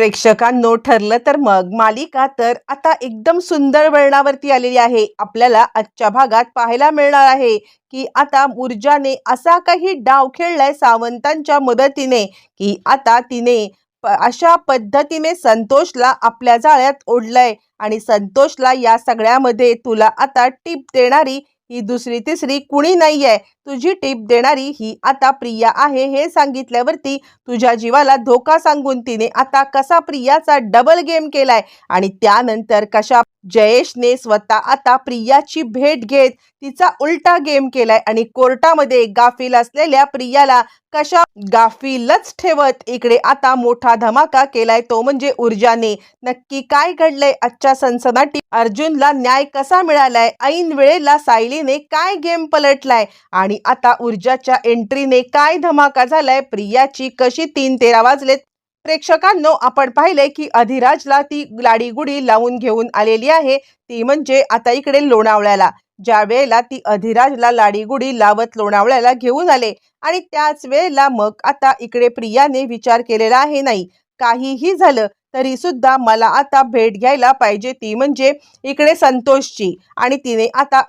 प्रेक्षकांनो ठरलं तर मग मालिका तर आता एकदम सुंदर वळणावरती आलेली आहे। आपल्याला आजच्या भागात पाहायला मिळणार आहे की आता ऊर्जाने असा काही डाव खेळलाय सावंतांच्या मदतीने की आता तिने अशा पद्धतीने संतोषला आपल्या जाळ्यात ओढलंय आणि संतोषला या सगळ्यामध्ये तुला आता टिप देणारी ही दुसरी तिसरी कुणी नाहीये, तुझी टिप देणारी ही आता प्रिया आहे हे सांगितल्यावरती तुझ्या जीवाला धोका सांगून तिने आता कसा प्रियाचा डबल गेम केलाय आणि त्यानंतर कशा जयेशने स्वतः आता प्रियाची भेट घेत तिचा उलटा गेम केलाय आणि कोर्टामध्ये गाफील असलेल्या प्रियाला कशा गाफीलच ठेवत इकडे आता मोठा धमाका केलाय तो म्हणजे ऊर्जाने। नक्की काय घडलंय आजच्या सनसनाटी अर्जुनला न्याय कसा मिळालाय, ऐन वेळेला सायलीने काय गेम पलटलाय आणि आता ऊर्जाच्या एंट्रीने काय धमाका झालाय, प्रियाची कशी 3:13 वाजलेत। प्रेक्षकांनो आपण पाहिले की अधिराजला ती लाडीगुडी लावून घेऊन आलेली आहे, ती म्हणजे आता इकडे लोणावळ्याला। ज्या वेळेला ती अधिराजला लाडीगुडी लावत लोणावळ्याला घेऊन आले आणि त्याच वेळेला मग आता इकडे प्रियाने विचार केलेला आहे, नाही काहीही झालं तरी सुद्धा मला आता भेट घ्यायला पाहिजे, ती म्हणजे इकडे संतोषची। आणि तिने आता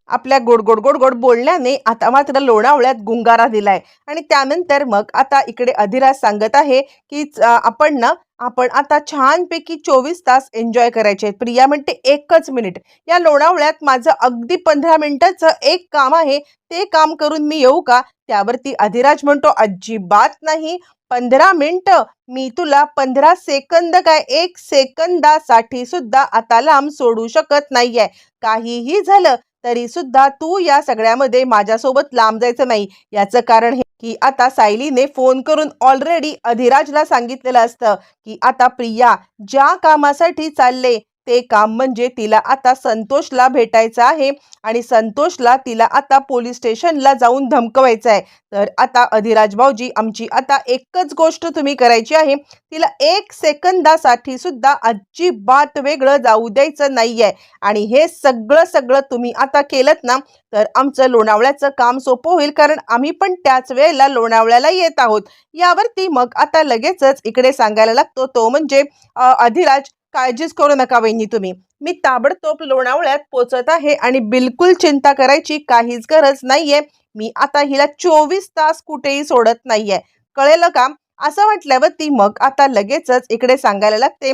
आपल्या गोड गोड गोड गोड बोलण्याने आता मात्र लोणावळ्यात गुंगारा दिलाय आणि त्यानंतर मग आता इकडे अधिराज सांगत आहे की आपण आता छानपैकी 24 तास एन्जॉय करायचे। प्रिया म्हणते 1च मिनिट, या लोणावळ्यात माझं अगदी 15 मिनिटाचं एक काम आहे, ते काम करून मी येऊ का? त्यावरती अधिराज म्हणतो अजिबात नाही, 15 मिनिटं मी तुला 15 सेकंद काय 1 सेकंदासाठी सुद्धा आता लांब सोडू शकत नाहीये। काहीही झालं तरी सुद्धा तू या सगळ्यामध्ये माझ्यासोबत लांब जायचं नाही। याचं कारण हे की आता सायलीने फोन करून ऑलरेडी अधिराजला सांगितलेलं असतं की आता प्रिया ज्या कामासाठी चालले ते काम म्हणजे तिला आता संतोषला भेटायचं आहे आणि संतोषला तिला आता पोलीस स्टेशनला जाऊन धमकवायचं आहे। तर आता अधिराज भाऊजी आमची आता एकच गोष्ट तुम्ही करायची आहे, तिला 1 सेकंदासाठी सुद्धा अजिबात वेगळं जाऊ द्यायचं नाहीये आणि हे सगळं तुम्ही आता केलंत ना तर आमचं लोणावळ्याचं काम सोपं होईल, कारण आम्ही पण त्याच वेळेला लोणावळ्याला येत आहोत। यावरती मग आता लगेचच इकडे सांगायला लागतो तो म्हणजे अधिराज काळजीच करू नका वहिनी तुम्ही, मी ताबडतोब लोणावळ्यात पोचत आहे आणि बिलकुल चिंता करायची काहीच गरज नाहीये। मी आता हिला 24 तास कुठेही सोडत नाहीये, कळेल का? असं म्हटल्यावरती मग आता लगेचच इकडे सांगायला लागते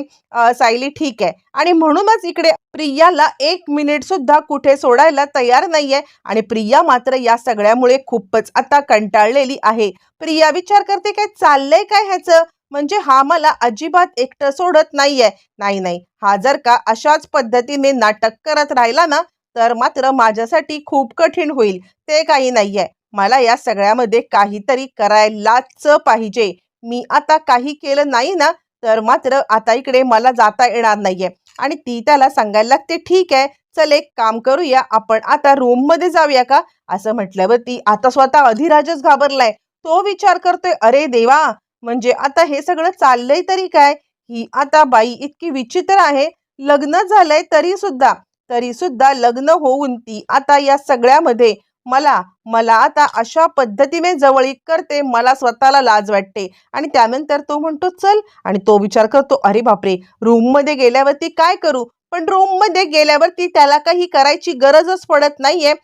सायली ठीक आहे आणि म्हणूनच इकडे प्रियाला 1 मिनिट सुद्धा कुठे सोडायला तयार नाहीये आणि प्रिया मात्र या सगळ्यामुळे खूपच आता कंटाळलेली आहे। प्रिया विचार करते काय चाललंय काय ह्याचं, म्हणजे हा मला अजिबात एकटं सोडत नाहीये। नाही हा जर का अशाच पद्धतीने नाटक करत राहिला ना तर मात्र माझ्यासाठी खूप कठीण होईल। ते काही नाहीये, मला या सगळ्यामध्ये काहीतरी करायलाच पाहिजे। मी आता काही केलं नाही ना तर मात्र आता इकडे मला जाता येणार नाहीये आणि ती त्याला सांगायला लागते ठीक आहे चल एक काम करूया, आपण आता रूम मध्ये जाऊया का? असं म्हटल्यावरती आता स्वतः अधिराजच घाबरलाय, तो विचार करतोय अरे देवा, म्हणजे आता हे सगळं चाललंय तरी काय? ही आता बाई इतकी विचित्र आहे, लग्न झालंय तरी सुद्धा लग्न होऊन ती आता या सगळ्यामध्ये मला आता अशा पद्धतीने जवळीक करते, मला स्वतःला लाज वाटते। आणि त्यानंतर तो म्हणतो चल आणि तो विचार करतो अरे बापरे रूम मध्ये गेल्यावरती काय करू, पण रूम मध्ये गेल्यावरती त्याला काही करायची गरजच पडत नाहीये।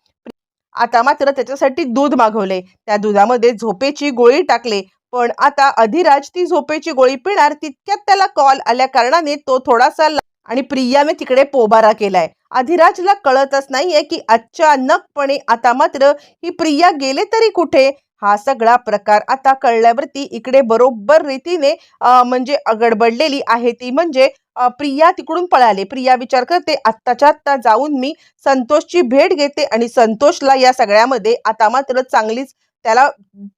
आता मात्र त्याच्यासाठी दूध मागवले, त्या दुधामध्ये झोपेची गोळी टाकले, पण आता अधिराज ती झोपेची गोळी पिणार तितक्यात त्याला कॉल आल्या कारणाने तो थोडासा आणि प्रियाने तिकडे पोबारा केलाय। अधिराजला कळतच नाहीये की अचानकपणे आता मात्र ही प्रिया गेले तरी कुठे। हा सगळा प्रकार आता कळल्यावरती इकडे बरोबर रीतीने म्हणजे गडबडलेली आहे ती म्हणजे प्रिया तिकडून पळाले। प्रिया विचार करते आत्ताच्या आत्ता जाऊन मी संतोषची भेट घेते आणि संतोषला या सगळ्यामध्ये आता मात्र चांगलीच त्याला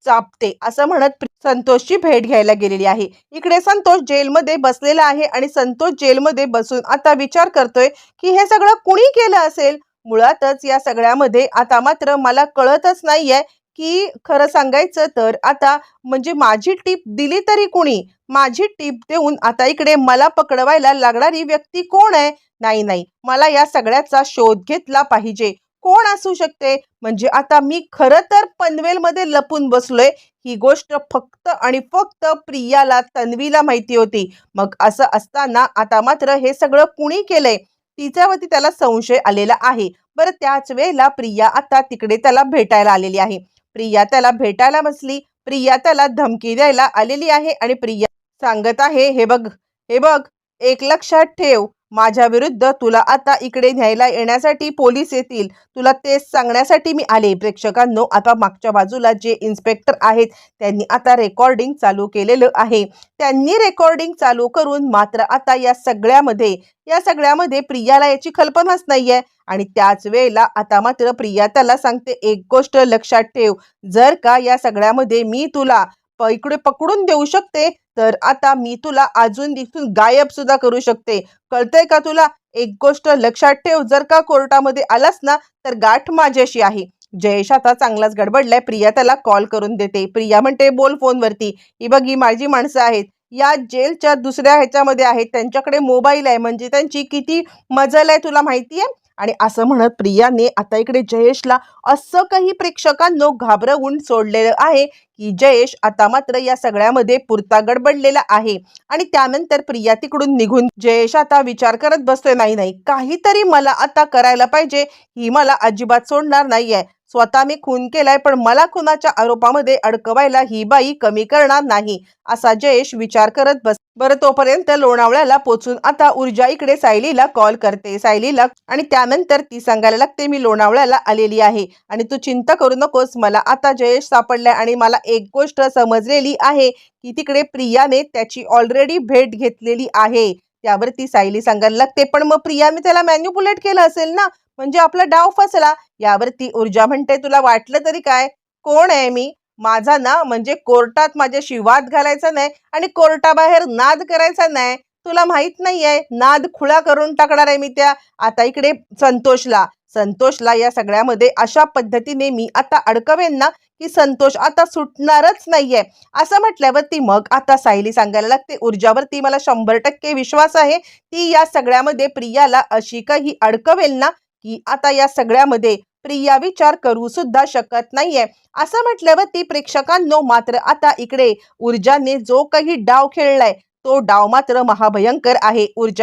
चापते असं म्हणत संतोषची भेट घ्यायला गेलेली आहे। इकडे संतोष जेलमध्ये बसलेला आहे आणि संतोष जेलमध्ये बसून आता विचार करतोय की हे सगळं कुणी केलं असेल। मुळातच या सगळ्यामध्ये आता मात्र मला कळतच नाहीये की खरं सांगायचं तर आता म्हणजे माझी टीप दिली तरी कुणी, माझी टीप देऊन आता इकडे मला पकडवायला लागणारी व्यक्ती कोण आहे? नाही मला या सगळ्याचा शोध घेतला पाहिजे। कोण असू शकते? म्हणजे आता मी खरं तर पनवेलमध्ये लपून बसलोय ही गोष्ट फक्त आणि फक्त प्रियाला, तन्वीला माहिती होती. मग असं असताना आता मात्र हे सगळं कुणी केलंय? तिच्यावरती त्याला संशय आलेला आहे. बरं त्याच वेळेला प्रिया आता तिकडे त्याला भेटायला आलेली आहे. प्रिया त्याला भेटायला बसली. प्रिया त्याला धमकी द्यायला आलेली आहे आणि प्रिया सांगत आहे, "हे बघ, हे बघ, एक लक्षात ठेव, माझ्या विरुद्ध तुला आता इकडे न्यायला येण्यासाठी पोलीस येतील. तुला तेच सांगण्यासाठी मी आले." प्रेक्षकांनो, आता मागच्या बाजूला जे इन्स्पेक्टर आहेत त्यांनी आता रेकॉर्डिंग चालू केलेलं आहे. त्यांनी रेकॉर्डिंग चालू करून मात्र आता या सगळ्यामध्ये प्रियाला याची कल्पनाच नाहीये. आणि त्याच वेळेला आता मात्र प्रिया त्याला सांगते, "एक गोष्ट लक्षात ठेव, जर का या सगळ्यामध्ये मी तुला इकडे पकडून देऊ शकते, तर आता मी तुला अजून इथून गायब सुद्धा करू शकते. कळतंय का तुला? एक गोष्ट लक्षात ठेव, जर का कोर्टामध्ये आलास ना, तर गाठ माझ्याशी आहे." जयेश आता चांगलाच गडबडलाय. प्रिया त्याला कॉल करून देते. प्रिया म्हणते, "बोल फोनवरती. ही बघ, ही माझी माणसं आहेत. या जेलच्या दुसऱ्या ह्याच्यामध्ये आहेत. त्यांच्याकडे मोबाईल आहे. म्हणजे त्यांची किती मजल आहे तुला माहिती आहे?" आणि असं म्हणत प्रियाने आता इकडे जयेशला असं काही प्रेक्षकांनो घाबरवून सोडलेलं आहे की जयेश आता मात्र या सगळ्यामध्ये पुरता गडबडलेला आहे. आणि त्यानंतर प्रिया तिकडून निघून जयेश आता विचार करत बसतोय, "नाही नाही, काहीतरी मला आता करायला पाहिजे. ही मला अजिबात सोडणार नाहीये. स्वतः मी खून केलाय, पण मला खुनाच्या आरोपामध्ये अडकवायला ही बाई कमी करणार नाही." असा जयेश विचार करत बस. बरं तोपर्यंत लोणावळ्याला पोचून आता ऊर्जा इकडे सायलीला कॉल करते. सायलीला आणि त्यानंतर ती सांगायला लागते, "मी लोणावळ्याला आलेली आहे आणि तू चिंता करू नकोस. मला आता जयेश सापडलाय आणि मला एक गोष्ट समजलेली आहे की तिकडे प्रियाने त्याची ऑलरेडी भेट घेतलेली आहे." त्यावरती सायली सांगायला लागते, "पण मग प्रियाने त्याला मॅन्युपुलेट केलं असेल ना, म्हणजे आपला डाव फसला." यावरती ऊर्जा म्हणते, "तुला वाटलं तरी काय? कोण आहे मी? माझा ना म्हणजे कोर्टात माझ्याशी वाद घालायचा नाही आणि कोर्टाबाहेर नाद करायचा नाही. तुला माहित नाहीये, नाद खुळा करून टाकणार आहे मी त्या." आता इकडे संतोषला संतोषला या सगळ्यामध्ये अशा पद्धतीने मी आता अडकवेन ना की संतोष आता सुटणारच नाहीये. असं म्हटल्यावरती मग आता सायली सांगायला लागते, "ऊर्जावरती मला 100% विश्वास आहे. ती या सगळ्यामध्ये प्रियाला अशी काही अडकवेल ना की आता या सगळ्यामध्ये प्रिया विचार करू सुद्धा शकत नाहीये." असं म्हटल्यावरती प्रेक्षकांनो मात्र आता इकडे ऊर्जाने जो काही डाव खेळलाय तो डाव मात्र महाभयंकर आहे. ऊर्जा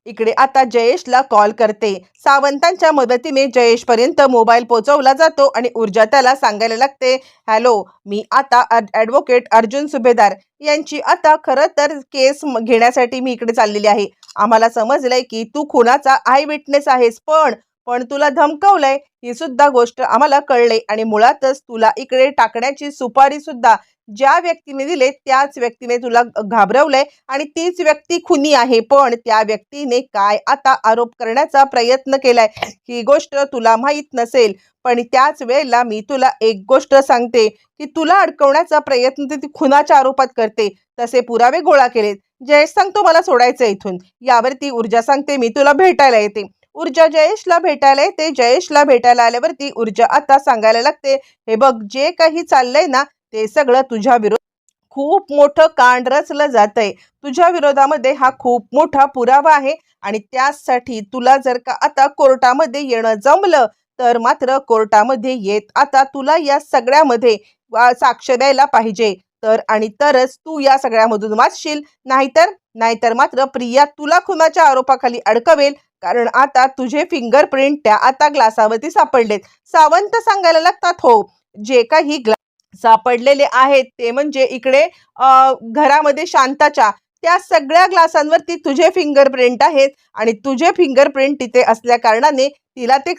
इकडे आता जयेशला कॉल करते. सावंतांच्या मदतीने जयेशपर्यंत मोबाईल पोहोचवला जातो आणि ऊर्जा त्याला सांगायला लागते, "हॅलो, मी आता ॲडव्होकेट अर्जुन सुभेदार यांची आता खरं तर केस घेण्यासाठी मी इकडे चाललेली आहे. आम्हाला समजलंय की तू खुनाचा आय विटनेस आहेस, पण पण तुला धमकावलंय ही सुद्धा गोष्ट आम्हाला कळले आणि मुळातच तुला इकडे टाकण्याची सुपारी सुद्धा ज्या व्यक्तीने दिले त्याच व्यक्तीने तुला घाबरवलंय आणि तीच व्यक्ती खुनी आहे. पण त्या व्यक्तीने काय आता आरोप करण्याचा प्रयत्न केलाय ही गोष्ट तुला माहीत नसेल. पण त्याच वेळेला मी तुला एक गोष्ट सांगते की तुला अडकवण्याचा प्रयत्न ती खुनाच्या आरोपात करते. तसे पुरावे गोळा केलेत." जयेश सांगतो, "मला सोडायचं इथून." यावरती ऊर्जा सांगते, "मी तुला भेटायला येते." ऊर्जा जयेशला भेटायला येते. जयेशला भेटायला आल्यावरती ऊर्जा आता सांगायला लागते, "हे बघ, जे काही चाललंय ना ते सगळं तुझ्या विरोधात खूप मोठं कांड रचलं जातंय. तुझ्या विरोधामध्ये हा खूप मोठा पुरावा आहे आणि त्यासाठी तुला जर का आता कोर्टामध्ये येणं जमलं तर मात्र कोर्टामध्ये येत आता तुला या सगळ्यामध्ये साक्ष द्यायला पाहिजे. तर आणि तरच तू या सगळ्यामधून वाचशील. नाहीतर नाहीतर मात्र प्रिया तुला खुनाच्या आरोपाखाली अडकवेल, कारण आता तुझे फिंगरप्रिंट त्या आता ग्लासावरती सापडलेत." सावंत सांगायला लागतात, "हो, जे काही सापडलेले आहेत ते म्हणजे इकडे घरामध्ये शांताच्या त्या सगळ्या ग्लासांवरती तुझे फिंगरप्रिंट आहेत आणि तुझे फिंगरप्रिंट तिथे असल्या कारणाने तिला ते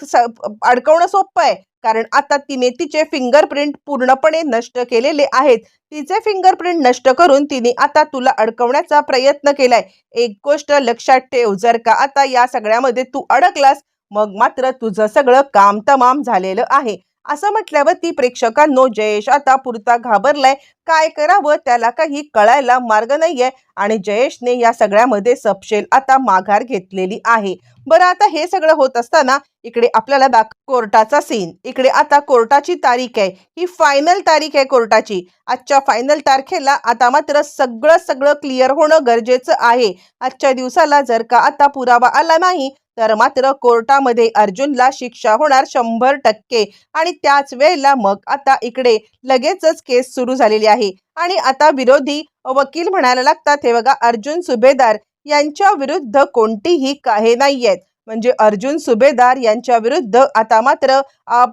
अडकवणं सोपं आहे. कारण आता तिने तिचे फिंगरप्रिंट पूर्णपणे नष्ट केलेले आहेत. तिचे फिंगरप्रिंट नष्ट करून तिने आता तुला अडकवण्याचा प्रयत्न केलाय. एक गोष्ट लक्षात ठेव, जर का आता या सगळ्यामध्ये तू अडकलास मग मात्र तुझं सगळं काम तमाम झालेलं आहे." असं म्हटल्यावर ती प्रेक्षकांनो जयेश आता पुरता घाबरलाय. काय करावं त्याला काही कळायला मार्ग नाहीये आणि जयेशने या सगळ्यामध्ये सपशेल आता माघार घेतलेली आहे. बरं, आता हे सगळं होत असताना इकडे आपल्याला कोर्टाचा सीन. इकडे आता कोर्टाची तारीख आहे, ही फायनल तारीख आहे कोर्टाची. आजच्या फायनल तारखेला आता मात्र सगळं सगळं क्लिअर होणं गरजेचं आहे. आजच्या दिवसाला जर का आता पुरावा आला नाही तर मात्र कोर्टामध्ये अर्जुनला शिक्षा होणार 100%. आणि त्याच वेळेला मग आता इकडे लगेचच केस सुरू झालेली आहे आणि आता विरोधी वकील म्हणायला लागतात, हे बघा अर्जुन सुभेदार यांच्या विरुद्ध कोणतीही काहे नाहीयेत. म्हणजे अर्जुन सुभेदार यांच्या विरुद्ध आता मात्र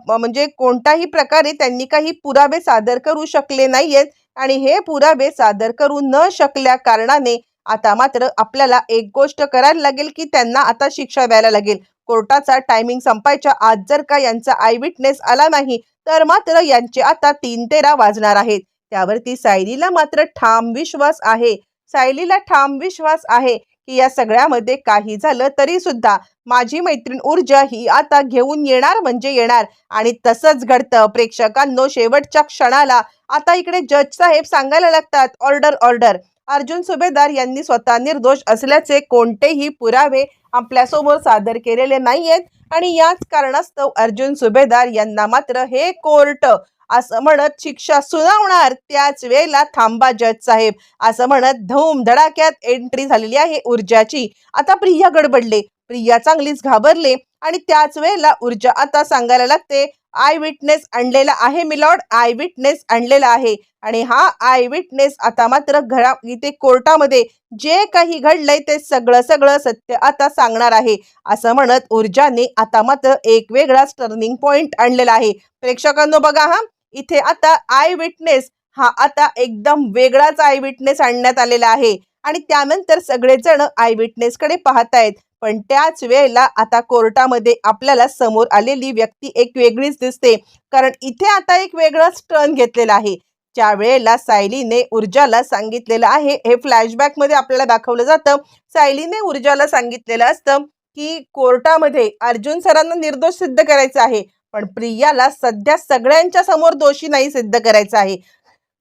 म्हणजे कोणत्याही प्रकारे त्यांनी काही पुरावे सादर करू शकले नाहीयेत आणि हे पुरावे सादर करू न शकल्या कारणाने आता मात्र आपल्याला एक गोष्ट करायला लागेल की त्यांना आता शिक्षा द्यायला लागेल. कोर्टाचा टायमिंग संपायच्या आज जर का यांचा आय विटनेस आला नाही तर मात्र यांचे आता 3:13 वाजणार आहेत. त्यावरती सायलीला मात्र ठाम विश्वास आहे. सायलीला ठाम विश्वास आहे की या सगळ्यामध्ये काही झालं तरी सुद्धा माझी मैत्रीण ऊर्जा ही आता घेऊन येणार म्हणजे येणार. आणि तसंच घडतं. प्रेक्षकांनो, शेवटच्या क्षणाला आता इकडे जज साहेब सांगायला लागतात, ऑर्डर ऑर्डर. अर्जुन सुभेदार यांनी स्वतः निर्दोष असल्याचे कोणतेही पुरावे आपल्यासमोर सादर केलेले नाहीयेत आणि याच कारणास्तव अर्जुन सुभेदार यांना मात्र हे कोर्ट असं म्हणत शिक्षा सुनावणार. त्याच वेळेला थांबा जज साहेब असं म्हणत धूम धडाक्यात एंट्री झालेली आहे ऊर्जाची. आता प्रिया गडबडले, प्रिया चांगलीच घाबरले आणि त्याच वेळेला ऊर्जा आता सांगायला लागते, आय विटनेस आणलेला आहे मिलॉर्ड, आय विटनेस आणलेला आहे. आणि हा आय विटनेस आता मात्र इथे कोर्टामध्ये जे काही घडलंय ते सगळं सगळं सत्य आता सांगणार आहे. असं म्हणत ऊर्जाने आता मात्र एक वेगळाच टर्निंग पॉइंट आणलेला आहे. प्रेक्षकांनो बघा, हा इथे आता आय विटनेस हा आता एकदम वेगळाच आय विटनेस आणण्यात आलेला आहे आणि त्यानंतर सगळेजण आय विटनेस कडे पाहतायत. पण त्याच वेळेला आता कोर्टामध्ये आपल्याला समोर आलेली व्यक्ती एक वेगळीच दिसते, कारण इथे आता एक वेगळाच टर्न घेतलेला आहे. ज्या वेळेला सायलीने ऊर्जाला सांगितलेलं आहे, हे फ्लॅशबॅक मध्ये आपल्याला दाखवलं जातं, सायलीने ऊर्जाला सांगितलेलं असतं की कोर्टामध्ये अर्जुन सरांना निर्दोष सिद्ध करायचं आहे, पण प्रियाला सध्या सगळ्यांच्या समोर दोषी नाही सिद्ध करायचं आहे,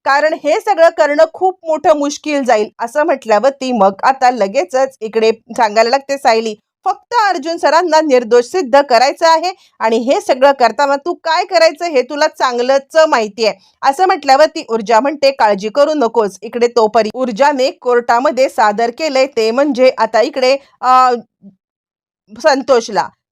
कारण हे सगळं करणं खूप मोठं मुश्किल जाईल. असं म्हटल्यावरती मग आता लगेचच इकडे सांगायला लागते सायली, फक्त अर्जुन सरांना निर्दोष सिद्ध करायचं आहे आणि हे सगळं करताना तू काय करायचं हे तुला चांगलंच माहिती आहे. असं म्हटल्यावरती ऊर्जा म्हणते, काळजी करू नकोस. इकडे तोपर्यंत ऊर्जाने कोर्टामध्ये सादर केलंय ते म्हणजे आता इकडे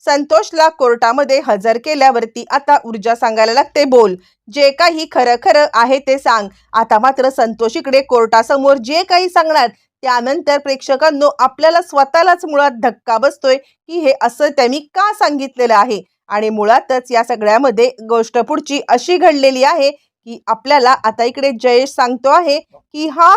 संतोषला कोर्टामध्ये हजर केल्यावरती आता ऊर्जा सांगायला लागते, बोल, जे काही खरं खरं आहे ते सांग. आता मात्र संतोष इकडे कोर्टासमोर जे काही सांगणार त्यानंतर प्रेक्षकांनो आपल्याला स्वतःलाच मुळात धक्का बसतोय की हे असं त्यांनी का सांगितलेलं आहे. आणि मुळातच या सगळ्यामध्ये गोष्ट पुढची अशी घडलेली आहे की आपल्याला आता इकडे जयेश सांगतो आहे की हा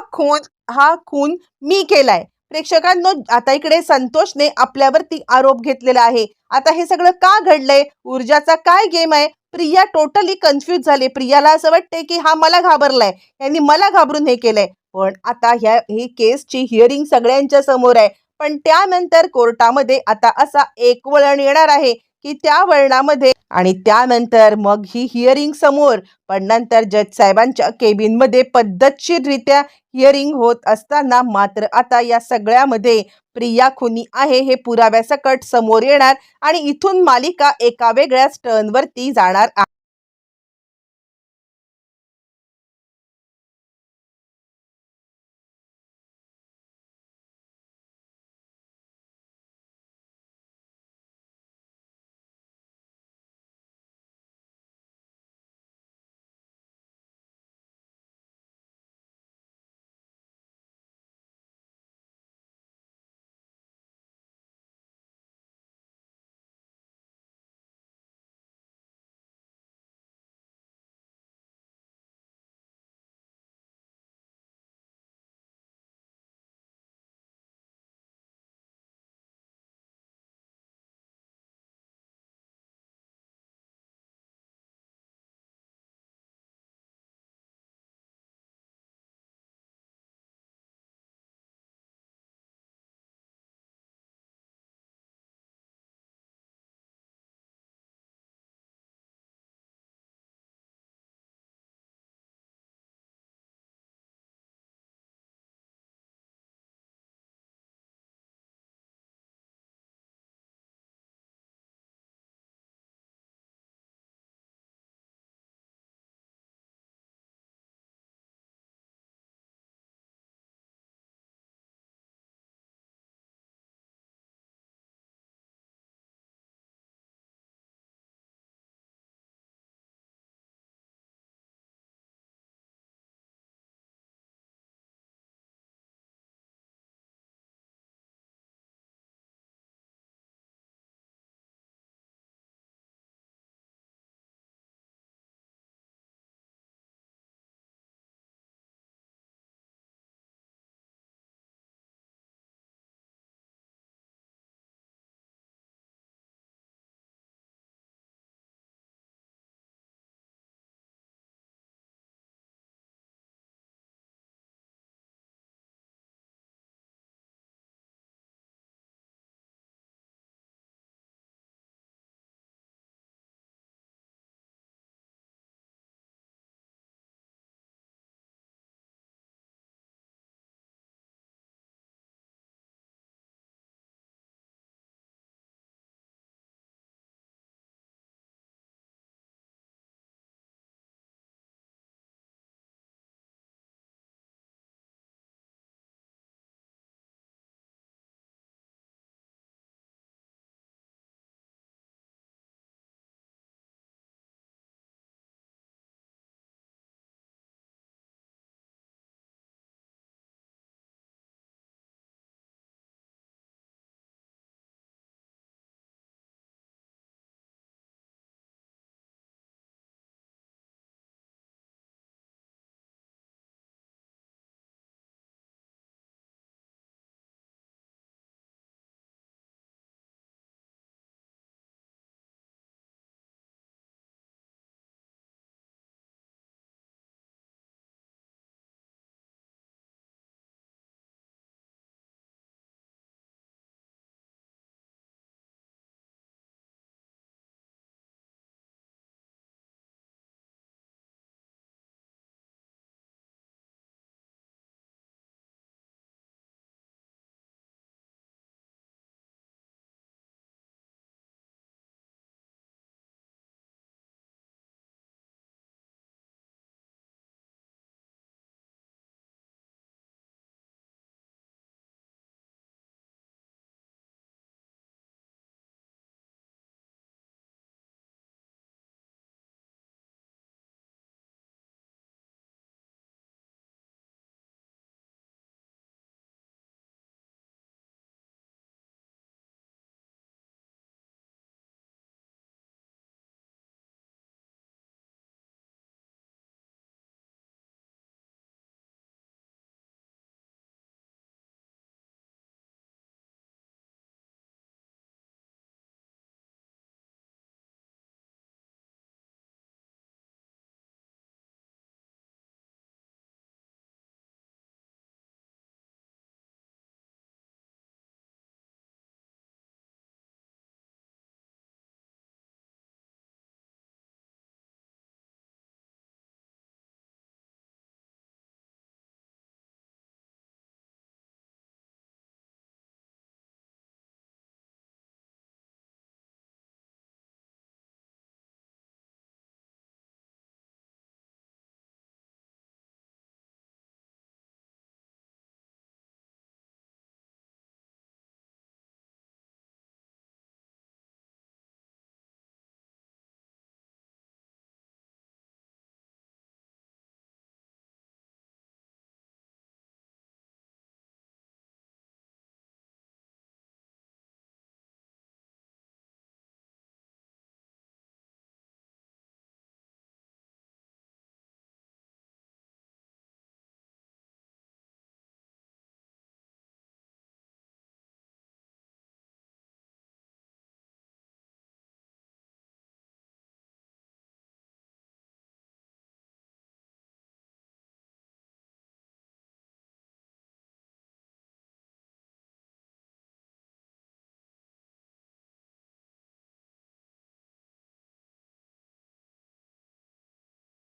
खून मी केलाय. प्रेक्षकांनो, आता इकडे संतोषने आपल्यावरती आरोप घेतलेला आहे. आता हे सगळं का घडलंय, ऊर्जाचा काय गेम आहे. प्रिया टोटली कन्फ्यूज झाली. प्रियाला असं वाटतंय की हा मला घाबरलाय, यांनी मला घाबरून हे केलंय. पण आता ही केसची हिअरिंग सगळ्यांच्या समोर आहे. पण त्यानंतर कोर्टामध्ये आता असा एक वळण येणार आहे की त्या वळणामध्ये आणि त्यानंतर मग ही हिअरिंग समोर, पण नंतर जज साहेबांच्या केबिनमध्ये पद्धतशीररित्या हिअरिंग होत असताना मात्र आता या सगळ्यामध्ये प्रिया खुनी आहे हे पुराव्यासकट समोर येणार आणि इथून मालिका एका वेगळ्याच टर्नवरती जाणार आहे.